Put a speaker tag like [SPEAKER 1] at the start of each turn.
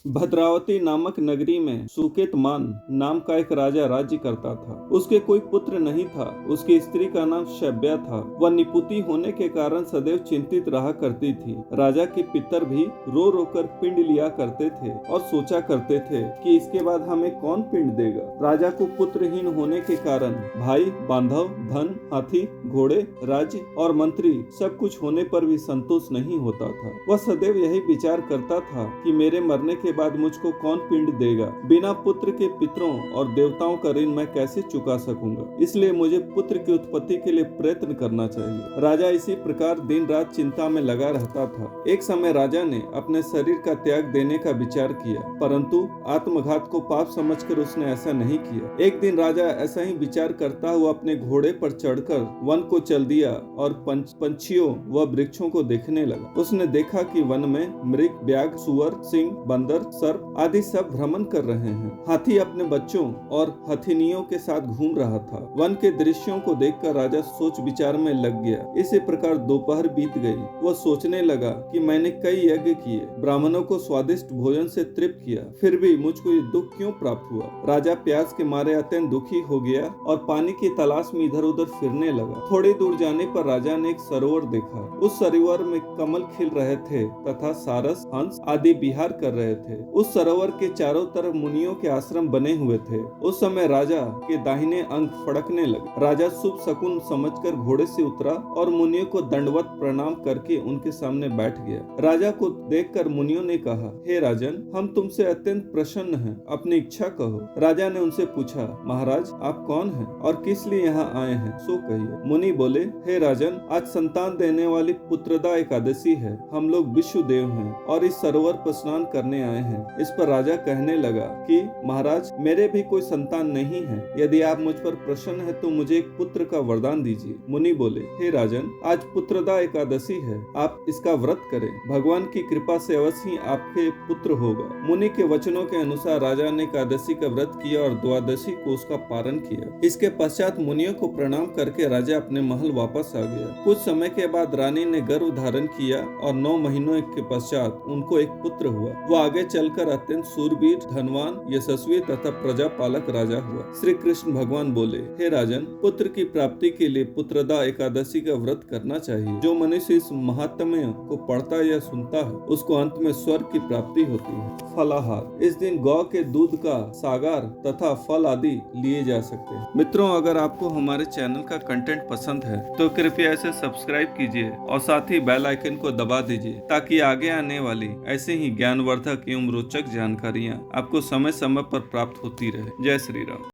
[SPEAKER 1] भद्रावती नामक नगरी में सुकेतमान नाम का एक राजा राज्य करता था। उसके कोई पुत्र नहीं था। उसकी स्त्री का नाम शैब्या था। वह निपुती होने के कारण सदैव चिंतित रहा करती थी। राजा के पितर भी रो रो कर पिंड लिया करते थे और सोचा करते थे कि इसके बाद हमें कौन पिंड देगा। राजा को पुत्रहीन होने के कारण भाई, बांधव, धन, हाथी, घोड़े, राज्य और मंत्री सब कुछ होने पर भी संतोष नहीं होता था। वह सदैव यही विचार करता था कि मेरे मरने के बाद मुझको कौन पिंड देगा। बिना पुत्र के पितरों और देवताओं का ऋण मैं कैसे चुका सकूंगा। इसलिए मुझे पुत्र की उत्पत्ति के लिए प्रयत्न करना चाहिए। राजा इसी प्रकार दिन रात चिंता में लगा रहता था। एक समय राजा ने अपने शरीर का त्याग देने का विचार किया, परंतु आत्मघात को पाप समझकर उसने ऐसा नहीं किया। एक दिन राजा ऐसा ही विचार करता हुआ अपने घोड़े पर चढ़कर वन को चल दिया और पंछियों व वृक्षों को देखने लगा। उसने देखा कि वन में मृग, ब्याग, सुअर, सिंह, बंदर, सर्प आदि सब भ्रमण कर रहे हैं। हाथी अपने बच्चों और हथिनियों के साथ घूम रहा था। वन के दृश्यों को देखकर राजा सोच विचार में लग गया। इसी प्रकार दोपहर बीत गई। वह सोचने लगा कि मैंने कई यज्ञ किए, ब्राह्मणों को स्वादिष्ट भोजन से तृप्त किया, फिर भी मुझको ये दुख क्यों प्राप्त हुआ। राजा प्यास के मारे अत्यंत दुखी हो गया और पानी की तलाश में इधर उधर फिरने लगा। थोड़ी दूर जाने पर राजा ने एक सरोवर देखा। उस सरोवर में कमल खिल रहे थे तथा सारस, हंस आदि विहार कर रहे थे। उस सरोवर के चारों तरफ मुनियों के आश्रम बने हुए थे। उस समय राजा के दाहिने अंग फड़कने लगे। राजा शुभ शकुन समझकर घोड़े से उतरा और मुनियों को दंडवत प्रणाम करके उनके सामने बैठ गया। राजा को देखकर मुनियों ने कहा, हे राजन, हम तुमसे अत्यंत प्रसन्न हैं, अपनी इच्छा कहो। राजा ने उनसे पूछा, महाराज आप कौन हैं और किस लिए यहाँ आए हैं, सो कहिए। मुनि बोले, हे राजन, आज संतान देने वाली पुत्रदा एकादशी है। हम लोग विश्वदेव हैं और इस सरोवर पर स्नान करने आए हैं। इस पर राजा कहने लगा कि महाराज, मेरे भी कोई संतान नहीं है। यदि आप मुझ पर प्रसन्न है तो मुझे एक पुत्र का वरदान दीजिए। मुनि बोले, हे राजन, आज पुत्रदा एकादशी है, आप इसका व्रत करें। भगवान की कृपा से अवश्य ही आपके पुत्र होगा। मुनि के वचनों के अनुसार राजा ने एकादशी का व्रत किया और द्वादशी को उसका पारण किया। इसके पश्चात मुनियों को प्रणाम करके राजा अपने महल वापस आ गया। कुछ समय के बाद रानी ने गर्भ धारण किया और 9 महीनों के पश्चात उनको एक पुत्र हुआ। वो आगे चलकर अत्यंत सूरवीर, धनवान, यशस्वी तथा प्रजापालक राजा हुआ। श्री कृष्ण भगवान बोले, हे राजन, पुत्र की प्राप्ति के लिए पुत्रदा एकादशी का व्रत करना चाहिए। जो मनुष्य इस महात्म्य को पढ़ता या सुनता है उसको अंत में स्वर्ग की प्राप्ति होती है। फलाहार, इस दिन गौ के दूध का सागार तथा फल आदि लिए जा सकते हैं। मित्रों, अगर आपको हमारे चैनल का कंटेंट पसंद है तो कृपया इसे सब्सक्राइब कीजिए और साथ ही बेल आइकन को दबा दीजिए ताकि आगे आने वाली ऐसे ही ज्ञानवर्धक एवं रोचक जानकारियाँ आपको समय समय पर प्राप्त होती रहे। जय श्री राम।